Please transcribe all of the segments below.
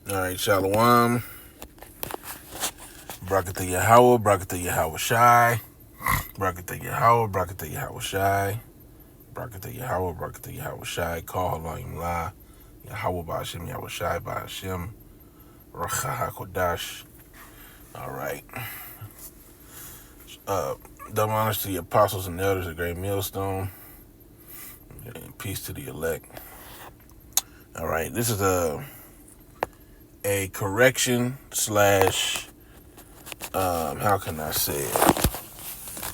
All right, Shalom. Brakatha Yahweh, Brakatha Yahweh Shai. Brakatha Yahweh, Brakatha Yahweh Shai. Brakatha Yahweh, Brakatha Yahweh Shai. Call Halayim La. Yahweh Ba'ashem, Yahweh Shai Ba'ashem. Racha HaKodash. All right. Double honors to the apostles and elders of Great Millstone. And peace to the elect. All right. This is a correction slash, how can I say it?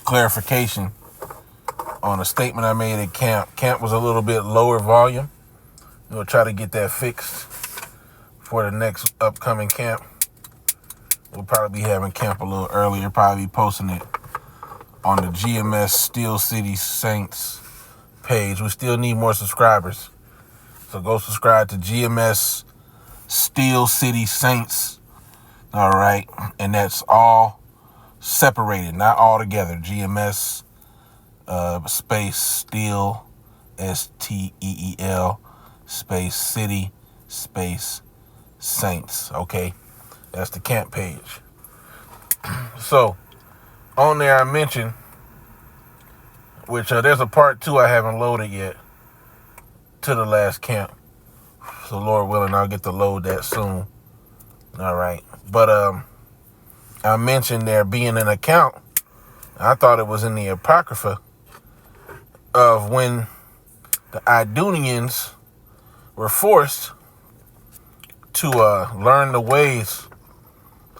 Clarification on a statement I made at camp. Camp was a little bit lower volume. We'll try to get that fixed for the next upcoming camp. We'll probably be having camp a little earlier, probably be posting it on the GMS Steel City Saints page. We still need more subscribers. So go subscribe to GMS Steel City Saints. All right. And that's all separated, not all together. GMS space Steel, STEEL, space City, space Saints. Okay. That's the camp page. So on there I mentioned, which there's a part 2 I haven't loaded yet to the last camp. So Lord willing, I'll get to load that soon. All right. But I mentioned there being an account. I thought it was in the Apocrypha of when the Idumeans were forced to learn the ways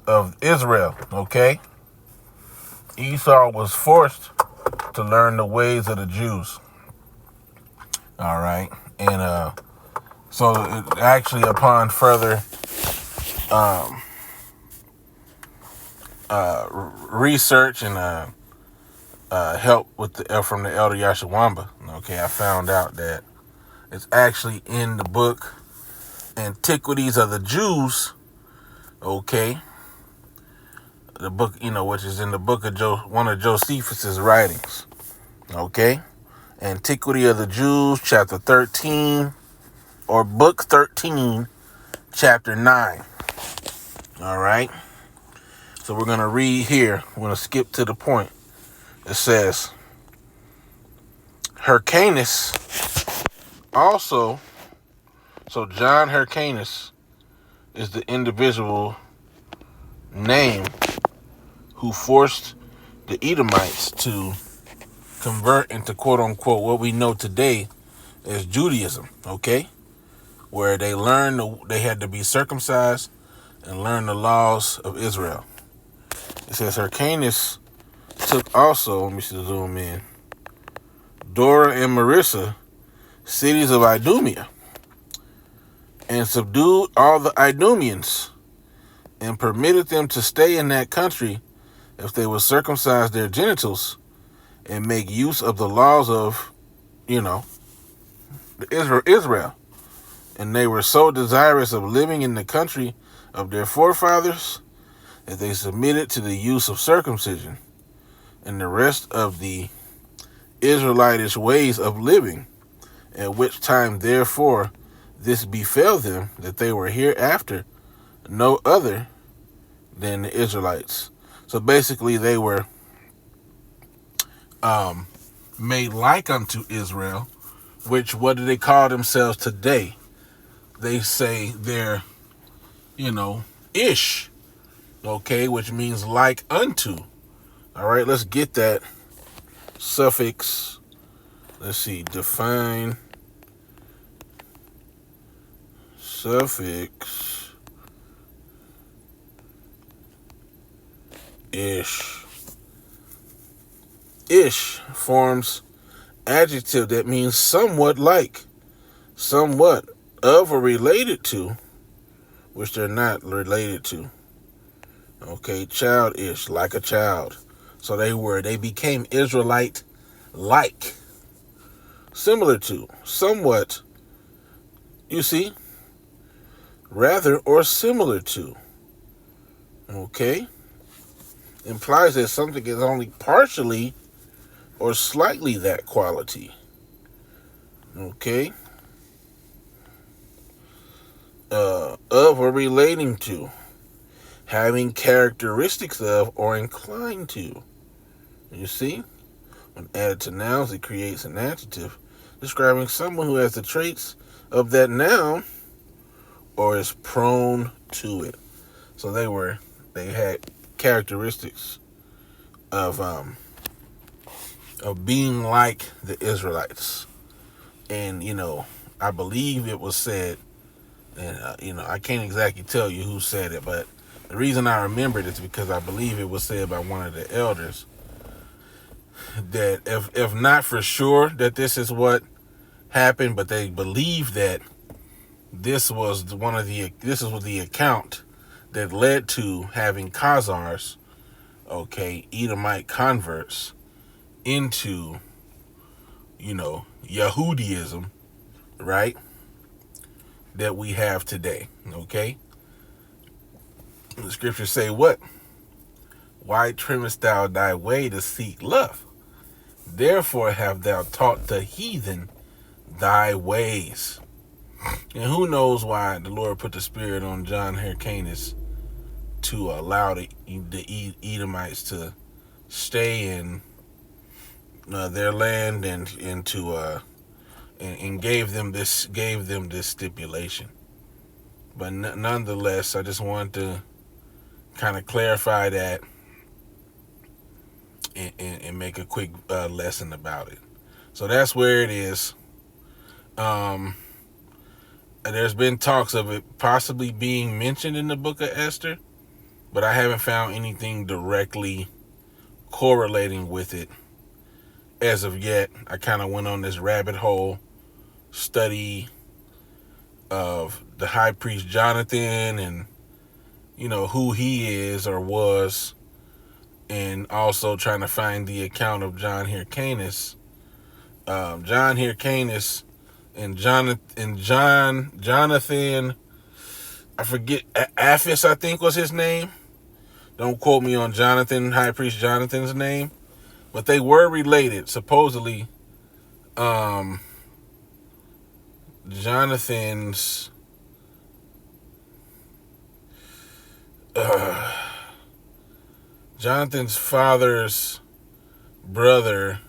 of Israel. Okay. Esau was forced to learn the ways of the Jews. All right. And so it actually, upon further research and help with from the elder Yashawamba, okay, I found out that it's actually in the book Antiquities of the Jews, okay, the book, which is in the book of one of Josephus's writings, okay, Antiquity of the Jews, chapter 13, or book 13, chapter 9, all right. So we're going to read here. We're going to skip to the point. It says, Hyrcanus also, so John Hyrcanus is the individual name who forced the Edomites to convert into quote unquote what we know today as Judaism, okay? Where they learned they had to be circumcised and learn the laws of Israel. It says Hyrcanus took also, let me zoom in, Dora and Marissa, cities of Idumea, and subdued all the Idumeans, and permitted them to stay in that country if they would circumcise their genitals and make use of the laws of, Israel. And they were so desirous of living in the country of their forefathers that they submitted to the use of circumcision and the rest of the Israelitish ways of living, at which time therefore this befell them, that they were hereafter no other than the Israelites. So basically they were made like unto Israel, which, what do they call themselves today? They say they're, ish, okay, which means like unto. All right, let's get that suffix. Let's see, define suffix ish. Ish forms adjective that means somewhat like, somewhat of or related to, which they're not related to. Okay, childish, like a child. So they became Israelite like, similar to, somewhat, you see, rather or similar to. Okay, implies that something is only partially or slightly that quality. Okay. of or relating to, having characteristics of or inclined to. You see? When added to nouns, it creates an adjective describing someone who has the traits of that noun or is prone to it. So they had characteristics of being like the Israelites. And I believe it was said, and I can't exactly tell you who said it, but the reason I remember it is because I believe it was said by one of the elders that if not for sure that this is what happened, but they believe that this was the account that led to having Khazars, Edomite converts into Yahudiism, right? That we have today. Okay. The scriptures say what? Why trimmest thou thy way to seek love? Therefore have thou taught the heathen thy ways. And who knows why the Lord put the spirit on John Hyrcanus to allow the Edomites to stay in their land and to and gave them this stipulation. But nonetheless, I just wanted to kind of clarify that and make a quick lesson about it. So that's where it is. There's been talks of it possibly being mentioned in the book of Esther, but I haven't found anything directly correlating with it as of yet. I kind of went on this rabbit hole study of the high priest Jonathan and who he is or was, and also trying to find the account of John Hyrcanus. John Hyrcanus and Jonathan, I forget, Aphis, I think was his name. Don't quote me on Jonathan, high priest Jonathan's name, but they were related. Supposedly, Jonathan's father's brother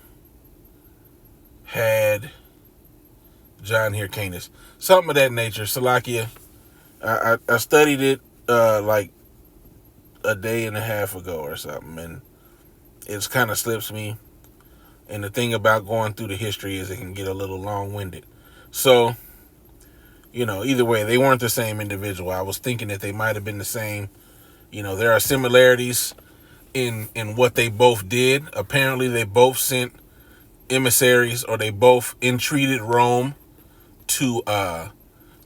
had John Hyrcanus, something of that nature. Salakia. I studied it like a day and a half ago or something, and it's kind of slips me. And the thing about going through the history is it can get a little long-winded. So, either way, they weren't the same individual. I was thinking that they might have been the same. There are similarities in what they both did. Apparently, they both sent emissaries, or they both entreated Rome to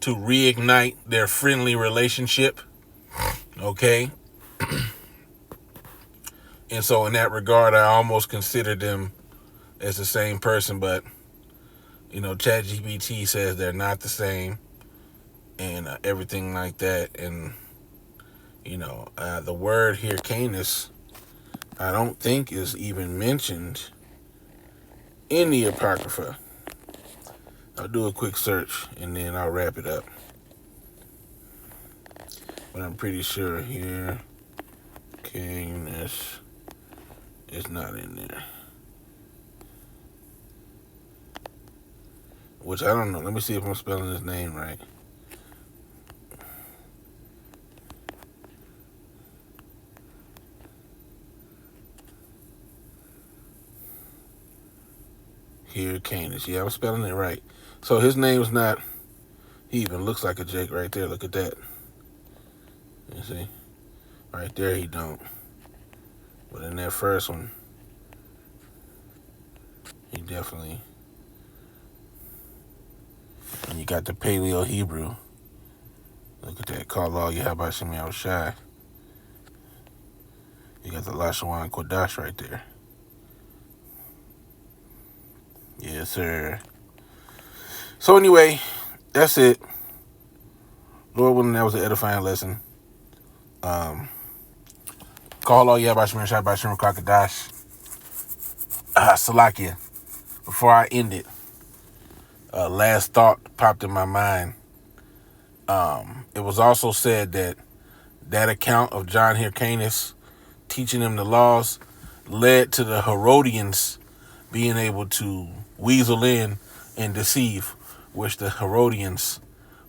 reignite their friendly relationship. Okay. And so in that regard, I almost consider them as the same person, but ChatGPT says they're not the same, and everything like that. And the word Hyrcanus, I don't think is even mentioned in the Apocrypha. I'll do a quick search and then I'll wrap it up. But I'm pretty sure Hyrcanus is not in there. Which I don't know. Let me see if I'm spelling his name right. Hyrcanus. Yeah, I'm spelling it right. So his name's not, he even looks like a Jake right there. Look at that. You see? Right there he don't. But in that first one, he definitely. And you got the Paleo Hebrew. Look at that. Call all you have by Shemi Al-Shai. You got the Lashawan Kodash right there. Yes, sir. So anyway, that's it. Lord willing, that was an edifying lesson. Call all you have by Shemi Al-Shai by Shemi Kodash. Salakia. Before I end it, last thought popped in my mind. it was also said that that account of John Hyrcanus teaching them the laws led to the Herodians being able to weasel in and deceive, which the Herodians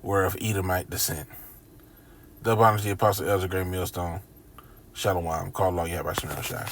were of Edomite descent. Double honors to the Apostle Elder Great Millstone. Shalom. Call Allah Yahweh Shemel Shai.